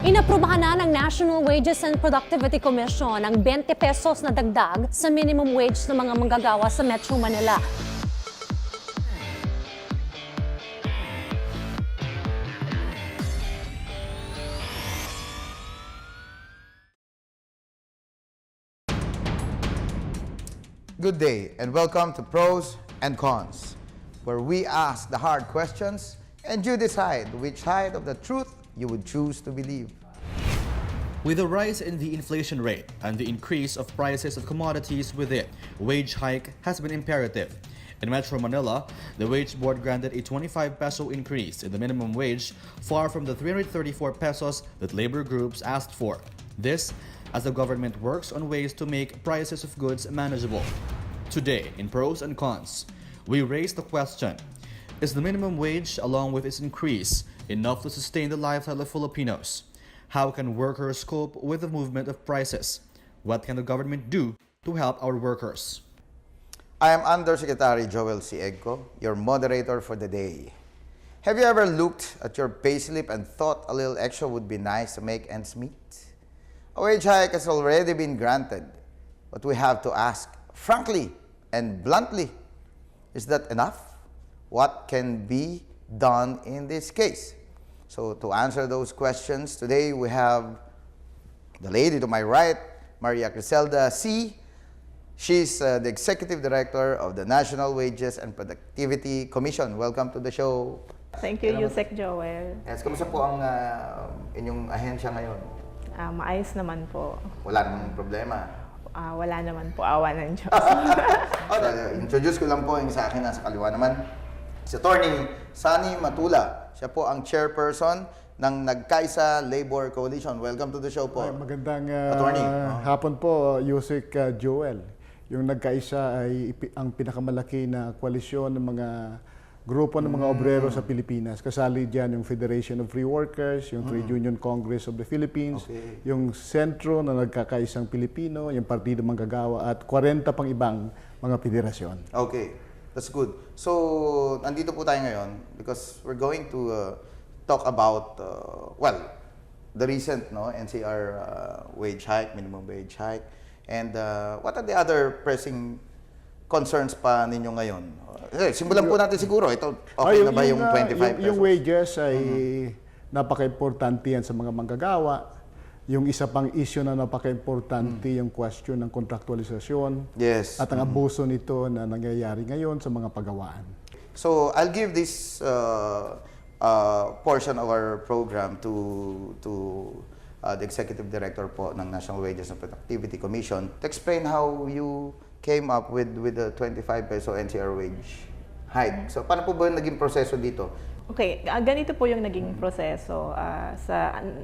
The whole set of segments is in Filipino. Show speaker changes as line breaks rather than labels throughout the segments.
Inaprubahan na ng National Wages and Productivity Commission ang 20 pesos na dagdag sa minimum wage ng mga manggagawa sa Metro Manila.
Good day and welcome to Pros and Cons, where we ask the hard questions and you decide which side of the truth you would choose to believe.
With the rise in the inflation rate and the increase of prices of commodities with it, wage hike has been imperative. In Metro Manila, the Wage Board granted a 25 peso increase in the minimum wage, far from the 334 pesos that labor groups asked for. This as the government works on ways to make prices of goods manageable. Today, in Pros and Cons, we raise the question, is the minimum wage, along with its increase, enough to sustain the lifestyle of Filipinos? How can workers cope with the movement of prices? What can the government do to help our workers?
I am Undersecretary Joel C. Egco, your moderator for the day. Have you ever looked at your payslip and thought a little extra would be nice to make ends meet? A wage hike has already been granted, but we have to ask, frankly and bluntly, is that enough? What can be done in this case? So to answer those questions, today we have the lady to my right, Maria Criselda C. She's the Executive Director of the National Wages and Productivity Commission. Welcome to the show.
Thank you, Usec Joel.
Yes, kamusta po ang inyong ahensya ngayon?
Maayos naman po.
Wala namang problema.
Wala naman po, awa ng Diyos.
Introduce ko lang po yung sa akin, nasa kaliwa naman. Si Atty. Sonny Matula. Siya po ang chairperson ng Nagkaisa Labor Coalition. Welcome to the show po.
Magandang hapon po, Usec Joel. Yung Nagkaisa ay ang pinakamalaki na koalisyon ng mga grupo ng mga obrero sa Pilipinas. Kasali diyan yung Federation of Free Workers, yung Trade Union Congress of the Philippines, yung Sentro na Nagkakaisang Pilipino, yung Partido Manggagawa at 40 pang ibang mga federasyon.
Okay. That's good. So, nandito po tayo ngayon because we're going to talk about, the recent NCR wage hike, minimum wage hike, and what are the other pressing concerns pa ninyo ngayon? Simulan po natin siguro. Ito, okay na ba yung 25 pesos?
Yung wages ay napaka-importante yan sa mga manggagawa. Yung isa pang issue na napaka-importante yung question ng kontraktualisasyon at ang abuso nito na nangyayari ngayon sa mga pagawaan.
So, I'll give this portion of our program to the Executive Director po ng National Wages and Productivity Commission to explain how you came up with the 25 peso NCR wage hike. So, paano po ba yung naging proseso dito?
Okay, ganito po yung naging proseso.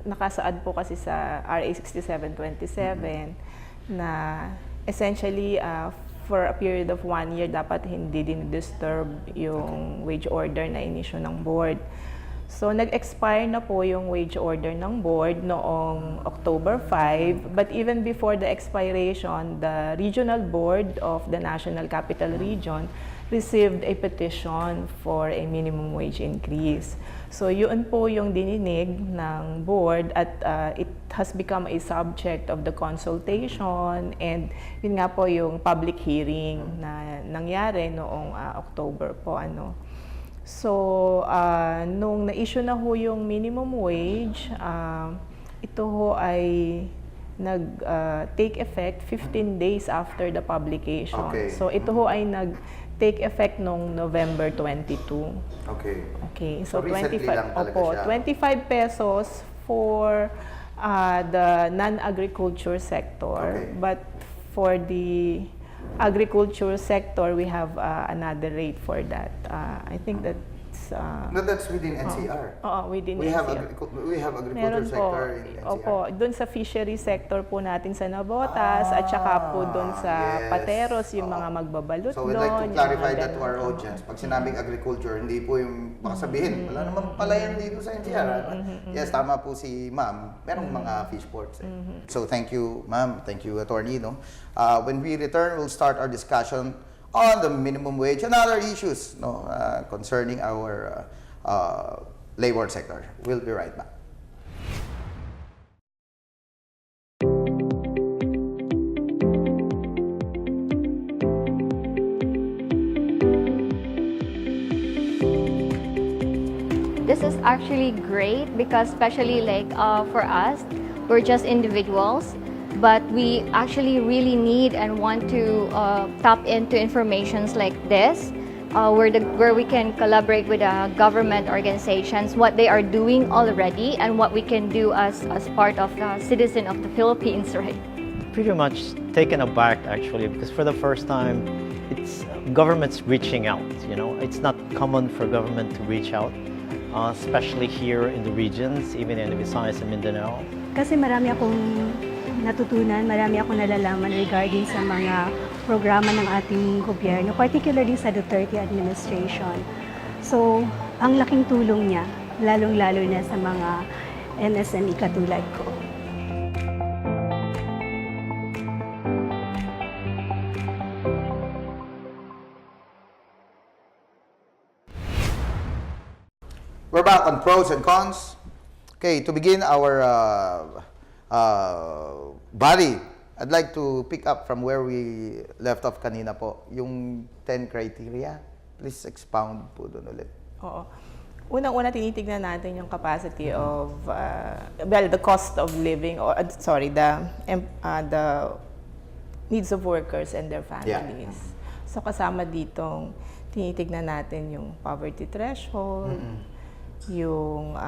Nakasaad po kasi sa RA 6727 na essentially for a period of 1 year dapat hindi din-disturb yung wage order na inisyu ng board. So, nag-expire na po yung wage order ng board noong October 5. But even before the expiration, the Regional Board of the National Capital Region received a petition for a minimum wage increase. So, yun po yung dininig ng board at it has become a subject of the consultation and yun nga po yung public hearing na nangyari noong October po. So, nung na-issue na ho yung minimum wage, ito ho ay nag-take effect 15 days after the publication.
Okay.
So, ito ho ay nag-take effect nung November 22.
Okay.
Okay. So,
recently
25,
lang talaga siya.
25 pesos for the non-agriculture sector.
Okay.
But for the agriculture sector, we have another rate for that. I think that's...
No, that's within NCR.
Within
We
NCR.
we have agriculture
Meron
sector in NCR.
Opo, doon sa fishery sector po natin sa Nabotas at saka po doon sa Pateros, yung mga magbabalot
So, we'd
doon.
like to clarify
yung mga
that to our
ganun.
audience. Pag sinabing agriculture, hindi po yung baka sabihin, wala naman pala yan dito sa NCR. Yes, tama po si ma'am. Merong mga fish ports. So, thank you, ma'am. Thank you, attorney. When we return, we'll start our discussion on the minimum wage and other issues concerning our labor sector. We'll be right back.
This is actually great because especially like for us, we're just individuals, but we actually really need and want to tap into informations like this, where we can collaborate with government organizations, what they are doing already, and what we can do as part of the citizen of the Philippines, right?
Pretty much taken aback actually, because for the first time, it's government's reaching out. You know, it's not common for government to reach out, especially here in the regions, even in Visayas and Mindanao.
Kasi marami akong natutunan, marami akong nalalaman regarding sa mga programa ng ating gobyerno, particularly sa Duterte administration. So, ang laking tulong niya, lalong-lalo na sa mga MSME katulad ko.
We're back on pros and cons. Okay, to begin our body, I'd like to pick up from where we left off kanina po, yung 10 criteria. Please expound po doon ulit.
Oo. Unang-una, tinitignan natin yung capacity of, the cost of living, or the needs of workers and their families.
Yeah.
So kasama ditong tinitignan natin yung poverty threshold, yung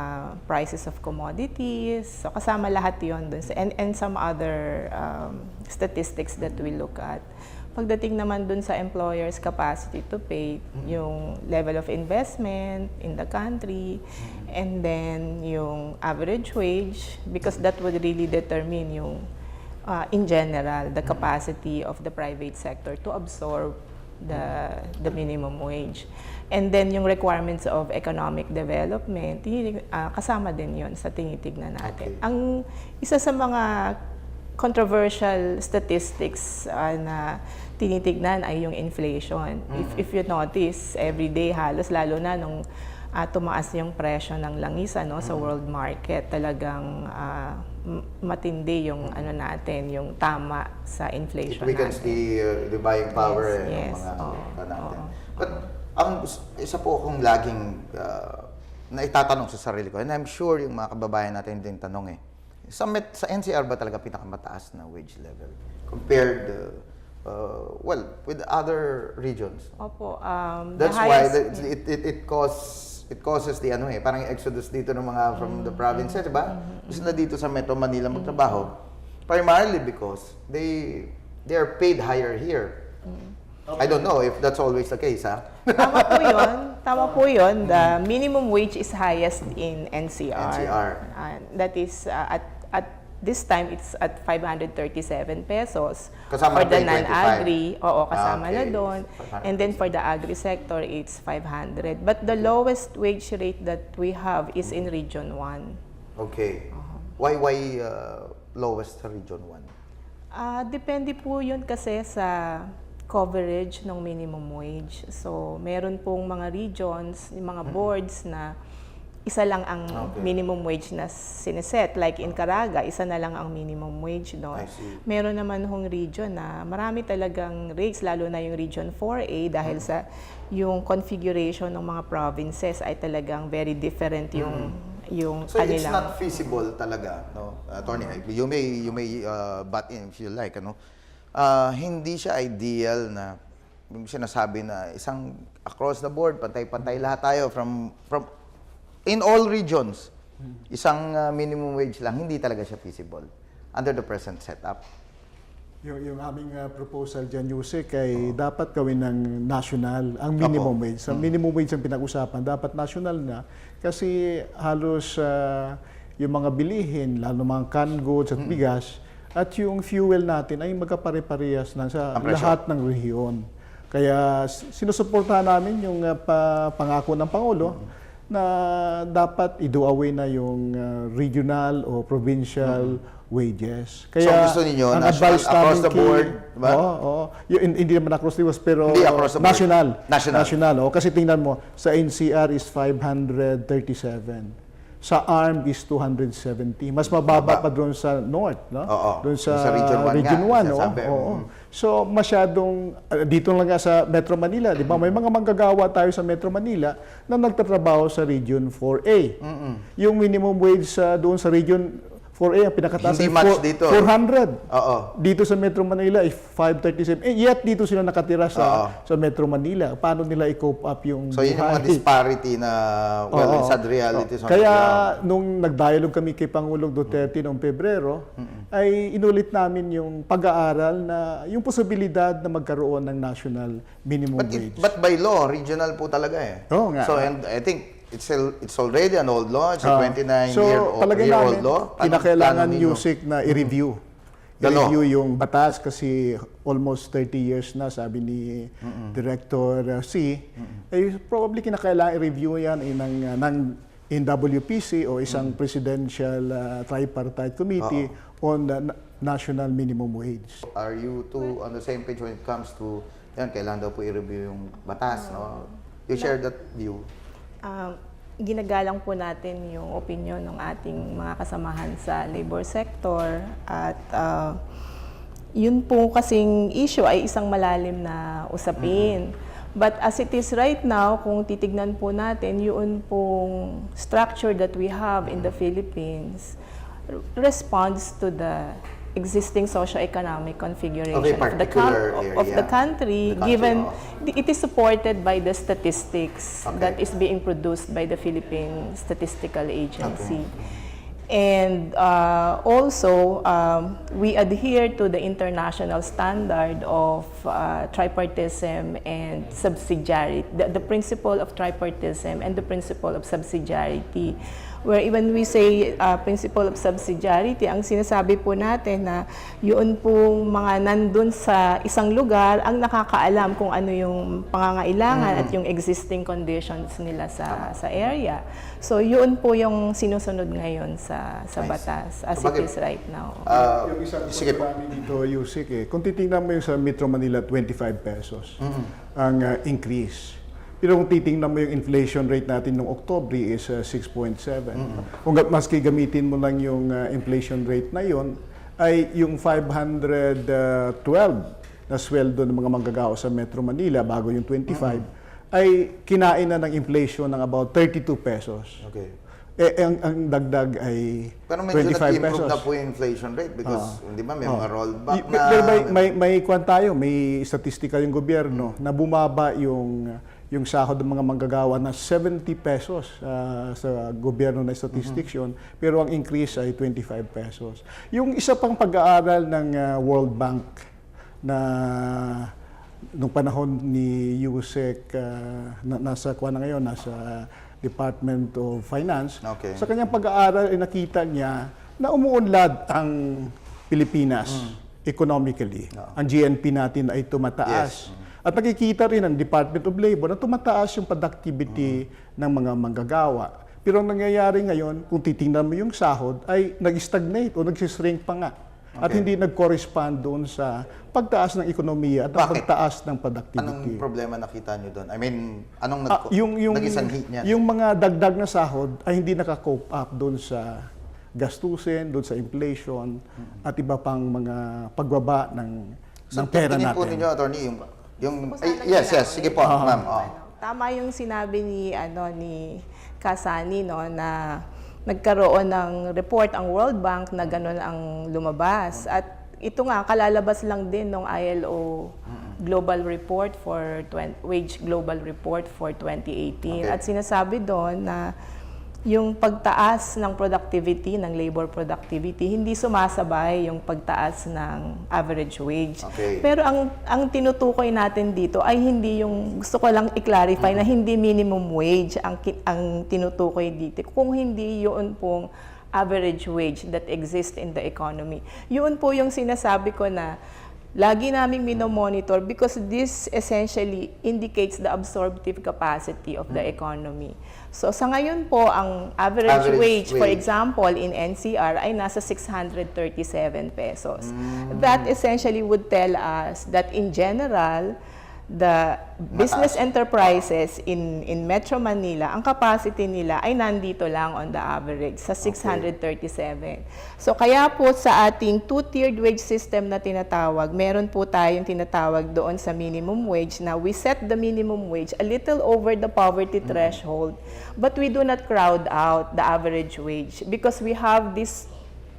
prices of commodities. So kasama lahat yun dun. And some other statistics that we look at. Pagdating naman dun sa employer's capacity to pay, yung level of investment in the country, and then yung average wage, because that would really determine yung, in general, the capacity of the private sector to absorb the minimum wage. And then yung requirements of economic development, kasama din yun sa tinitignan natin.
Okay.
Ang isa sa mga controversial statistics na tinitignan ay yung inflation. If you notice, every day halos, lalo na nung tumaas yung presyo ng langis sa world market, talagang matindi yung natin, yung tama sa inflation
It weakens
natin.
the buying power
Yes,
ng mga natin.
oo.
But ang isa po akong laging na itatanong sa sarili ko, and I'm sure yung mga kababayan natin din tanong sa NCR ba talaga pinakamataas na wage level compared with other regions?
Opo.
That's why it causes the parang exodus dito ng mga from the provinces, diba? Gusto na dito sa Metro Manila magtrabaho. Primarily because they are paid higher here. I don't know if that's always the case, ha?
Tama po yun. Tama po yun. The minimum wage is highest in NCR. That is, at this time, it's at 537 pesos.
Kasama
for the
25.
non-agri. Oo, kasama
Okay.
na doon. And then for the agri sector, it's 500. But the lowest wage rate that we have is in Region 1.
Okay. Why lowest sa Region 1?
Depende po yun kasi sa coverage ng minimum wage. So, meron pong mga regions, yung mga boards na isa lang ang minimum wage na siniset. Like in Caraga, isa na lang ang minimum wage doon. Meron naman hong region na marami talagang rates, lalo na yung Region 4A dahil sa yung configuration ng mga provinces ay talagang very different yung
So
kanilang.
it's not feasible talaga, no? Attorney, you may butt in if you like, hindi siya ideal na yung sinasabi na isang across the board, pantay-pantay lahat tayo from in all regions, isang minimum wage lang, hindi talaga siya feasible under the present setup.
Yung aming proposal dyan, Usec, ay dapat gawin ng national ang minimum wage. Sa minimum wage ang pinag-usapan, dapat national na kasi halos yung mga bilihin, lalo mga canned goods at bigas, at yung fuel natin ay magkapare-parehas na sa lahat ng rehiyon. Kaya sinusuportahan namin yung pangako ng Pangulo na dapat i-do away na yung regional o provincial wages. Kaya
so gusto ninyo,
ang
national,
advice
across
namin
the board, diba?
Oo. Hindi naman across the board, pero
Hindi across the board.
national. National. Kasi tingnan mo, sa NCR is 537. Sa ARM is 270. Mas mababa pa doon sa North, no?
Oo.
Doon sa
Region 1 nga,
1,
sinasabi.
oo. So masyadong dito lang nga sa Metro Manila, 'di ba? May mga manggagawa tayo sa Metro Manila na nagtatrabaho sa Region 4A. Yung minimum wage doon sa Region 4A, ang pinakataas
Hindi
ay
match dito.
400.
Oo.
Dito sa Metro Manila ay 537. Yet dito sila nakatira sa Metro Manila. Paano nila i-cope up yung
So yun yung mga disparity na, well, sad realities.
Kaya nung nag-dialogue kami kay Pangulong Duterte noong Pebrero, ay inulit namin yung pag-aaral na yung posibilidad na magkaroon ng national minimum wage.
But by law, regional po talaga eh.
Oo nga.
So and I think it's already an old law. It's a 29-year-old
palagay
law.
kinakailangan
Plano ninyo?
Usec na i-review.
The law.
I-review yung batas kasi almost 30 years na, sabi ni Director C. Probably kinakailangan i-review yan ng NWPC o isang presidential tripartite committee on the national minimum wage.
Are you two on the same page when it comes to, yan, kailangan daw po i-review yung batas, no? You share that view?
Ginagalang po natin yung opinion ng ating mga kasamahan sa labor sector at yun po kasing issue ay isang malalim na usapin. But as it is right now, kung titignan po natin, yun pong structure that we have in the Philippines responds to the existing socio-economic configuration of the country, given it is supported by the statistics that is being produced by the Philippine Statistical Agency. And also, we adhere to the international standard of tripartism and subsidiarity, the principle of tripartism and the principle of subsidiarity. Where when we say principle of subsidiarity, ang sinasabi po natin na yun pong mga nandun sa isang lugar ang nakakaalam kung ano yung pangangailangan at yung existing conditions nila sa area. So yun po yung sinusunod ngayon sa batas as it is right now.
Yung isang namin dito, Usec, kung titingnan mo yung sa Metro Manila, 25 pesos ang increase. Pero kung titingnan mo yung inflation rate natin noong October is 6.7. Kung maski gamitin mo lang yung inflation rate na yon, ay yung 512 na sweldo ng mga manggagawa sa Metro Manila bago yung 25 ay kinain na ng inflation ng about 32 pesos.
Okay.
Ang dagdag ay 25 pesos.
Pero medyo nag-improve na po yung inflation rate because, di ba, may mga rollback na...
May kwan tayo, may statistika yung gobyerno na bumaba yung sahod ng mga manggagawa na 70 pesos sa gobyerno na statistics yun, pero ang increase ay 25 pesos. Yung isa pang pag-aaral ng World Bank na nung panahon ni Usec, nasa kuwan na ngayon, nasa Department of Finance, sa kanyang pag-aaral ay nakita niya na umuunlad ang Pilipinas economically. Ang GNP natin ay tumataas. At nakikita rin ng Department of Labor na tumataas yung productivity ng mga manggagawa. Pero ang nangyayari ngayon, kung titingnan mo yung sahod, ay nag-stagnate o nagsishrink pa nga. At hindi nag-correspond doon sa pagtaas ng ekonomiya at pagtaas ng productivity.
Anong problema nakita nyo doon? I mean, anong naging sanhi niyan?
Yung mga dagdag na sahod ay hindi naka-cope up doon sa gastusin, doon sa inflation, at iba pang mga pagbaba ng pera natin.
Tingin po ninyo, Atty., yes, sige po, ma'am.
Tama yung sinabi ni Kasani, no, na nagkaroon ng report ang World Bank na gano'n ang lumabas. At ito nga, kalalabas lang din ng ILO Global Report Wage Global Report for 2018. At sinasabi doon na yung pagtaas ng productivity, ng labor productivity, hindi sumasabay yung pagtaas ng average wage. Pero ang tinutukoy natin dito ay hindi yung, gusto ko lang i-clarify na hindi minimum wage ang tinutukoy dito. Kung hindi yun pong average wage that exists in the economy. Yun po yung sinasabi ko na lagi naming minomonitor because this essentially indicates the absorptive capacity of the economy. So sa ngayon po, ang average wage, for example, in NCR ay nasa 637 pesos. That essentially would tell us that in general, the business enterprises in Metro Manila, ang capacity nila ay nandito lang on the average sa 637. So kaya po sa ating two-tiered wage system na tinatawag, meron po tayong tinatawag doon sa minimum wage na we set the minimum wage a little over the poverty threshold, but we do not crowd out the average wage because we have this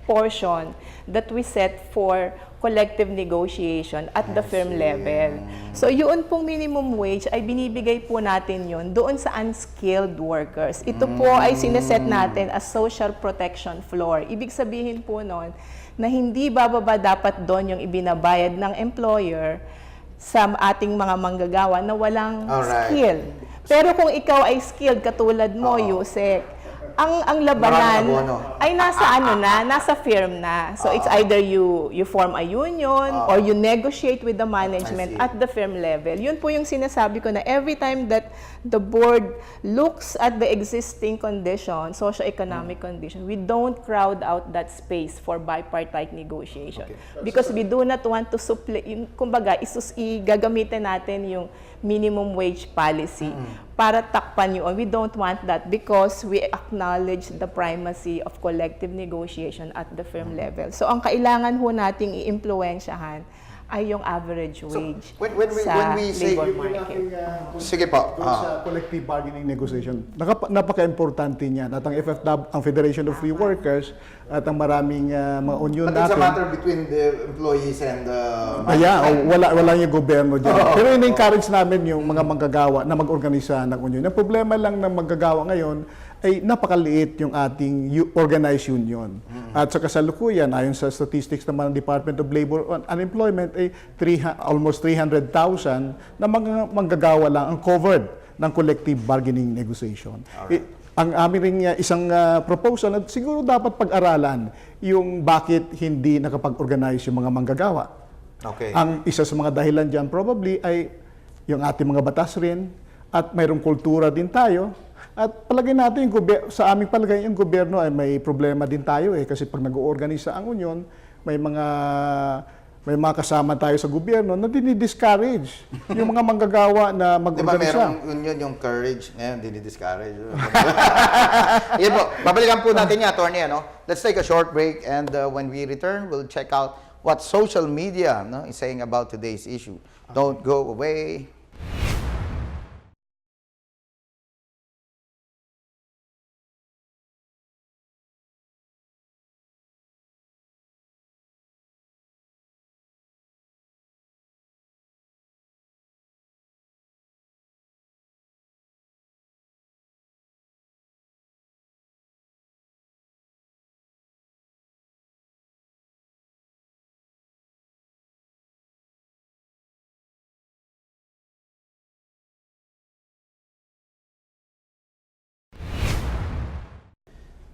portion that we set for collective negotiation at the firm level. So yun pong minimum wage ay binibigay po natin yun doon sa unskilled workers. Ito po ay sineset natin as social protection floor. Ibig sabihin po nun na hindi bababa dapat doon yung ibinabayad ng employer sa ating mga manggagawa na walang skill. Pero kung ikaw ay skilled katulad mo, Usec, ang labanan ay nasa firm na. So it's either you form a union or you negotiate with the management at the firm level. Yun po yung sinasabi ko na every time that the board looks at the existing condition, socio-economic condition, we don't crowd out that space for bipartite negotiation. Because we do not want to kumbaga, gagamitin natin yung minimum wage policy para takpan yun. We don't want that because we acknowledge the primacy of collective negotiation at the firm level. So, ang kailangan ho nating i-impluwensyahan ay yung average wage
when we say,
labor market.
Sige po.
Sa collective bargaining negotiation, napaka-importante niyan. At ang FFW, ang Federation of Free Workers, at ang maraming mga union
But it's a
natin.
matter between the employees and the
Wala yung gobyerno dyan. Pero in-encourage namin yung mga manggagawa na mag-organisa ng union. Ang problema lang ng manggagawa ngayon ay napakaliit yung ating organized union. At sa kasalukuyan, ayon sa statistics naman ng Department of Labor on Unemployment, ay almost 300,000 na mga manggagawa lang ang covered ng collective bargaining negotiation. Ang aming isang proposal na siguro dapat pag-aralan yung bakit hindi nakapag-organize yung mga manggagawa. Ang isa sa mga dahilan dyan probably ay yung ating mga batas rin at mayroong kultura din tayo. At palagay natin, sa aming palagay, yung gobyerno ay may problema din tayo kasi pag nag-oorganisa ang union, may mga kasama tayo sa gobyerno na dinidiscourage yung mga manggagawa na mag-organisa.
Diba merong union yung courage, ngayon dinidiscourage. Yan po, babalikan po natin yan, Atty. Let's take a short break and when we return, we'll check out what social media is saying about today's issue. Don't go away.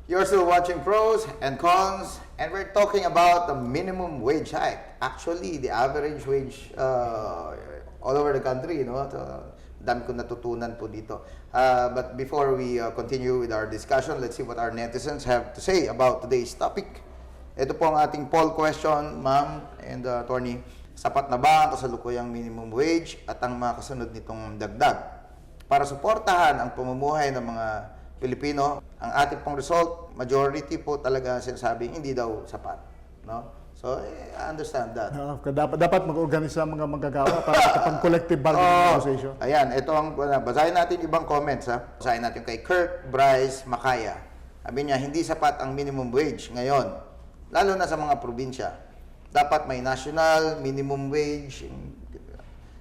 You're still watching Pros and Cons, and we're talking about the minimum wage hike. Actually, the average wage all over the country, dami ko natutunan po dito. But before we continue with our discussion, let's see what our netizens have to say about today's topic. Ito po ang ating poll question, ma'am and attorney. Sapat na ba ang kasalukuyang minimum wage at ang mga kasunod nitong dagdag para suportahan ang pamumuhay ng mga Pilipino? Ang ating pong result, majority po talaga sinasabing hindi daw sapat, So, I understand that.
Dapat mag-organisa ang mga manggagawa para sa collective bargaining negotiation.
Ayan, ito ang basahin natin ibang comments, ha. Basahin natin kay Kurt Bryce Makaya. Sabi niya, hindi sapat ang minimum wage ngayon, lalo na sa mga probinsya. Dapat may national minimum wage,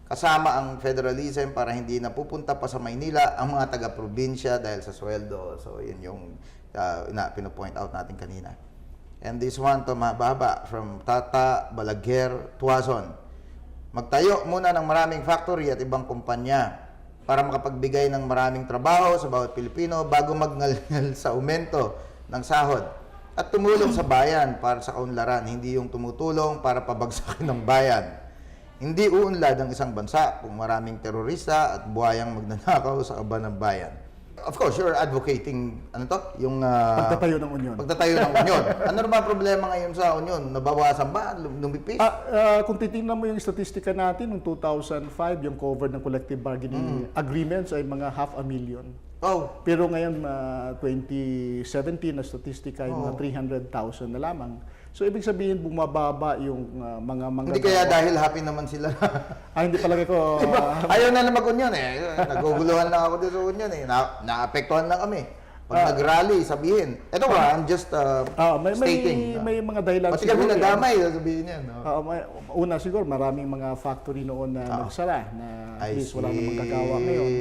kasama ang federalism para hindi napupunta pa sa Maynila ang mga taga-probinsya dahil sa sweldo. So, yun yung pinopoint out natin kanina. And this one to mababa from Tata Balaguer Tuazon. Magtayo muna ng maraming factory at ibang kumpanya para makapagbigay ng maraming trabaho sa bawat Pilipino bago magngalngal sa aumento ng sahod. At tumulong sa bayan para sa kaunlaran, hindi yung tumutulong para pabagsakin ng bayan. Hindi uunlad ang isang bansa kung maraming terorista at buhayang magnanakaw sa kaban ng bayan. Of course, you're advocating, ano to? Yung
Pagtatayo ng union.
Pagtatayo ng union. Ano na ba problema ngayon sa union? Nabawasan ba? Lumipis?
Kung titingnan mo yung statistika natin, noong 2005, yung cover ng collective bargaining agreements ay mga 500,000.
Oh,
Pero ngayon, 2017 na statistika ay mga 300,000 na lamang. So, ibig sabihin, bumababa yung mga manggagawa.
hindi kaya dahil happy naman sila.
Hindi palagi ko...
Ayaw na mag-union eh. Naguguluhan lang ako dito sa union eh. Naapektuhan na kami. Pag nag-rally, sabihin. Ito ba, I'm just stating.
may mga dahilan
Pati kami nadamay, sabihin yan. No?
Una siguro, maraming mga factory noon na nagsara na at
I
least wala
see.
nang manggagawa ngayon.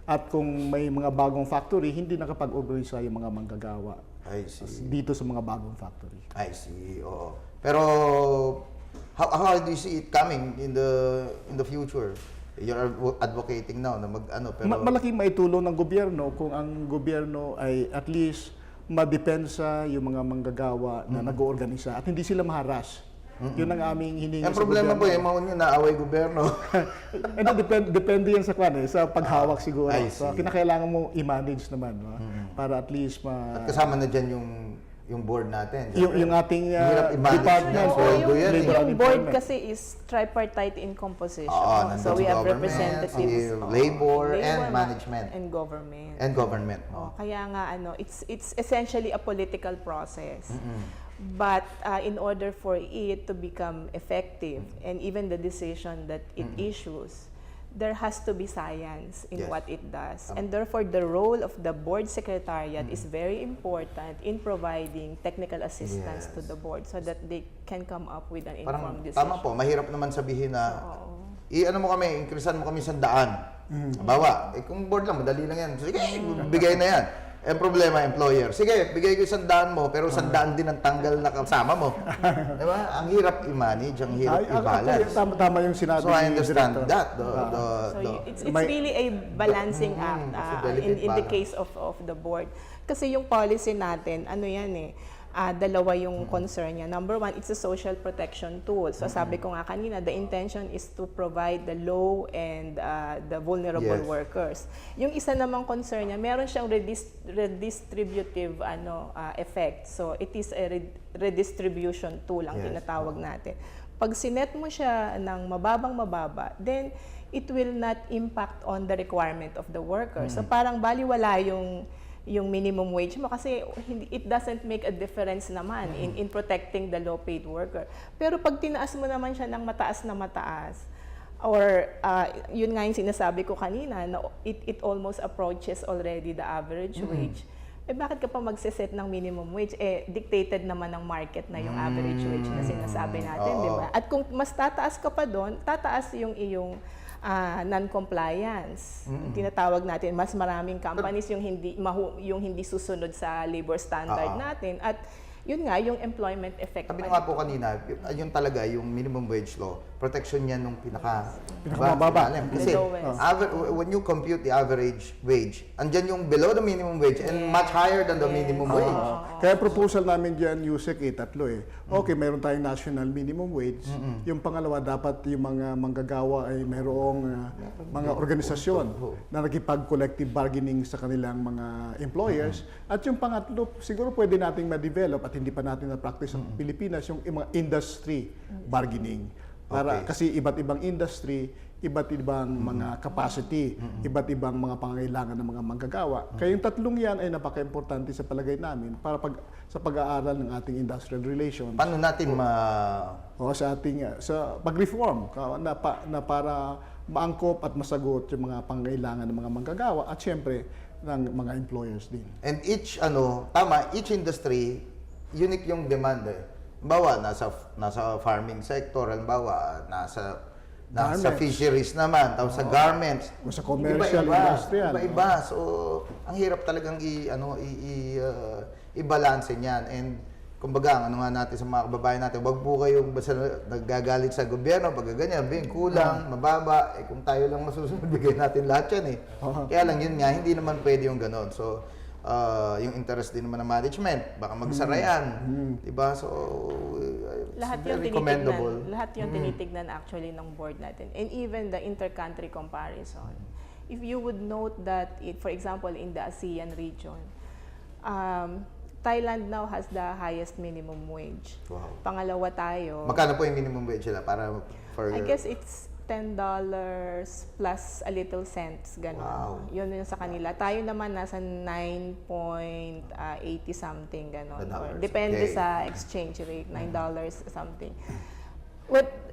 At kung may mga bagong factory, hindi nakapag-organisa yung mga manggagawa
I see.
dito sa mga bagong factory.
I see, oo. Pero, how do you see it coming in the future? You're advocating now na mag-ano, pero...
Malaking maitulong ng gobyerno kung ang gobyerno ay at least madepensa yung mga manggagawa na nag-oorganisa at hindi sila maharas. Yun ang aming hiningi
Ang
sa
problema po,
gobyerno.
yung mga union naaway gobyerno.
Depende yan sa sa paghawak siguro.
I
So,
see.
kinakailangan mo i-manage naman, no? Para at least
At kasama na dyan yung board natin.
yung ating
Hirap i-manage
department
yan.
Oo,
Sweldo
yung,
yan eh.
Labor and
yung board
Employment.
kasi is tripartite in composition.
Nandun
So we
si
have
government,
representatives
si
of
labor and management.
and government.
And government.
Kaya nga it's essentially a political process. But in order for it to become effective and even the decision that it issues, there has to be science in
Yes.
what it does. And therefore, the role of the board secretariat is very important in providing technical assistance to
Yes.
the board so that they can come up with an
Parang
informed decision.
tama po, mahirap naman sabihin na i-ano mo kami, increasean mo kami 100. Bawa, kung board lang, madali lang yan. Sige, bigay na yan. Ang problema, employer. Sige, bigay ko 100 mo, pero 100 din ang tanggal na kasama mo. Diba? Ang hirap i-manage, ang hirap i-balance.
Tama yung sinabi
So I
ni
understand
Director.
that.
It's really a balancing act
it's a delicate
in the
balance.
case of the board. Kasi yung policy natin, ano yan dalawa yung concern niya. Number one, it's a social protection tool. So sabi ko nga kanina, the intention is to provide the low and the vulnerable
Yes.
workers. Yung isa namang concern niya, meron siyang redistributive effect. So it is a redistribution tool ang
Yes.
tinatawag natin. Pag sinet mo siya ng mababang-mababa, then it will not impact on the requirement of the worker. So parang baliwala yung minimum wage mo kasi it doesn't make a difference naman in protecting the low paid worker. Pero pag tinaas mo naman siya ng mataas na mataas, or yun nga yung sinasabi ko kanina, na it almost approaches already the average wage, bakit ka pa magsiset ng minimum wage? Dictated naman ng market na yung average wage na sinasabi natin, di ba? At kung mas tataas ka pa doon, tataas yung iyong non-compliance. Tinatawag natin, mas maraming companies yung hindi susunod sa labor standard natin. At yun nga, yung employment effect.
Sabi nga po kanina, yun talaga, yung minimum wage law, protection yan nung
Pinakamababa.
Kasi
The lowest.
when you compute the average wage, andyan yung below the minimum wage and much higher than the minimum wage.
Kaya proposal namin dyan, Usec, tatlo eh. Okay, meron tayong national minimum wage. Yung pangalawa, dapat yung mga manggagawa ay mayroong mga organisasyon na nakipag-collective bargaining sa kanilang mga employers. At yung pangatlo, siguro pwede nating ma-develop at hindi pa natin na-practice sa Pilipinas, yung mga industry bargaining. Para, Kasi iba't ibang industry, iba't ibang mga capacity, iba't ibang mga pangangailangan ng mga manggagawa. Kaya yung tatlong yan ay napaka-importante sa palagay namin para sa pag-aaral ng ating industrial relations.
Paano natin
Sa ating sa pag-reform na para maangkop at masagot yung mga pangangailangan ng mga manggagawa at syempre ng mga employers din.
And each industry, unique yung demand eh. Halimbawa, nasa farming sector, halimbawa, nasa
Garments.
fisheries naman, tapos sa garments.
Sa commercial, industrial.
Iba-iba. So, ang hirap talagang i-balance niyan. And, kumbaga, ano nga natin sa mga kababayan natin, wag po kayong basta nagagalit sa gobyerno, pag ganyan, kulang, mababa, kung tayo lang masusunod, bigay natin lahat yan eh. Kaya lang, yun nga, hindi naman pwede yung ganon. So, yung interest din naman ng management, baka magsara yan. Diba? So,
Lahat yung tinitignan actually ng board natin. And even the inter-country comparison. if you would note that, for example, in the ASEAN region, Thailand now has the highest minimum wage.
Wow.
Pangalawa tayo.
Magkano po yung minimum wage nila para for
I guess it's $10 plus a little cents, gano'n.
Wow.
Yun yung sa kanila. Tayo naman nasa 9.80 something, gano'n. Or depende sa exchange rate, $9 something.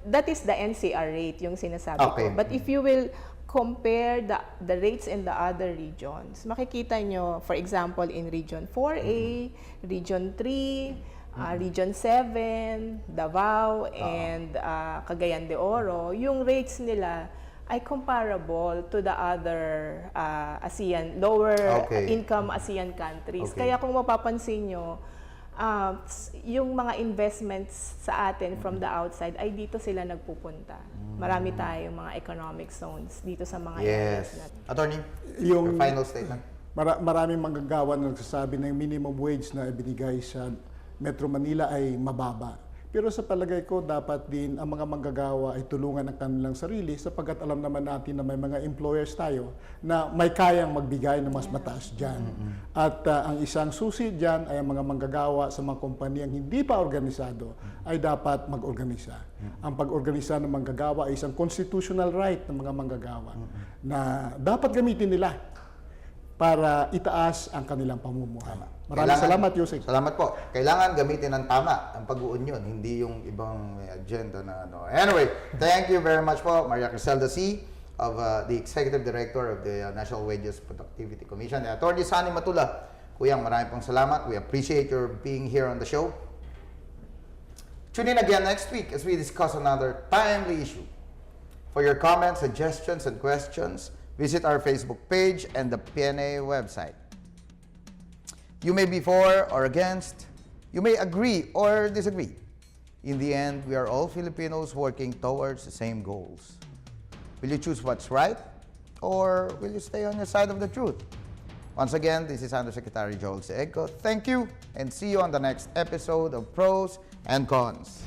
That is the NCR rate, yung sinasabi ko. But if you will compare the rates in the other regions, makikita nyo, for example, in Region 4A, Region 3, Region 7, Davao, and Cagayan de Oro, yung rates nila ay comparable to the other ASEAN, lower income ASEAN countries. Kaya kung mapapansin nyo, yung mga investments sa atin from the outside ay dito sila nagpupunta. Marami tayong mga economic zones dito sa mga areas natin.
Attorney, your final statement.
Maraming manggagawa na nagsasabi na yung minimum wage na ibinigay sa Metro Manila ay mababa. Pero sa palagay ko, dapat din ang mga manggagawa ay tulungan ang kanilang sarili sapagkat alam naman natin na may mga employers tayo na may kayang magbigay ng mas mataas dyan. At ang isang susi dyan ay ang mga manggagawa sa mga kumpanyang hindi pa organisado ay dapat mag-organisa. Ang pag-organisa ng manggagawa ay isang constitutional right ng mga manggagawa na dapat gamitin nila para itaas ang kanilang pamumuhay. Maraming salamat, Usec.
Salamat po. Kailangan gamitin ng tama ang pag-uunyon, hindi yung ibang agenda na ano. Anyway, thank you very much po, Maria Criselda C. of the Executive Director of the National Wages Productivity Commission. Atty. Sonny Matula, Kuyang, maraming pong salamat. We appreciate your being here on the show. Tune in again next week as we discuss another timely issue. For your comments, suggestions, and questions, visit our Facebook page and the PNA website. You may be for or against. You may agree or disagree. In the end, we are all Filipinos working towards the same goals. Will you choose what's right, or will you stay on your side of the truth? Once again, this is Undersecretary Joel C. Egco. Thank you, and see you on the next episode of Pros and Cons.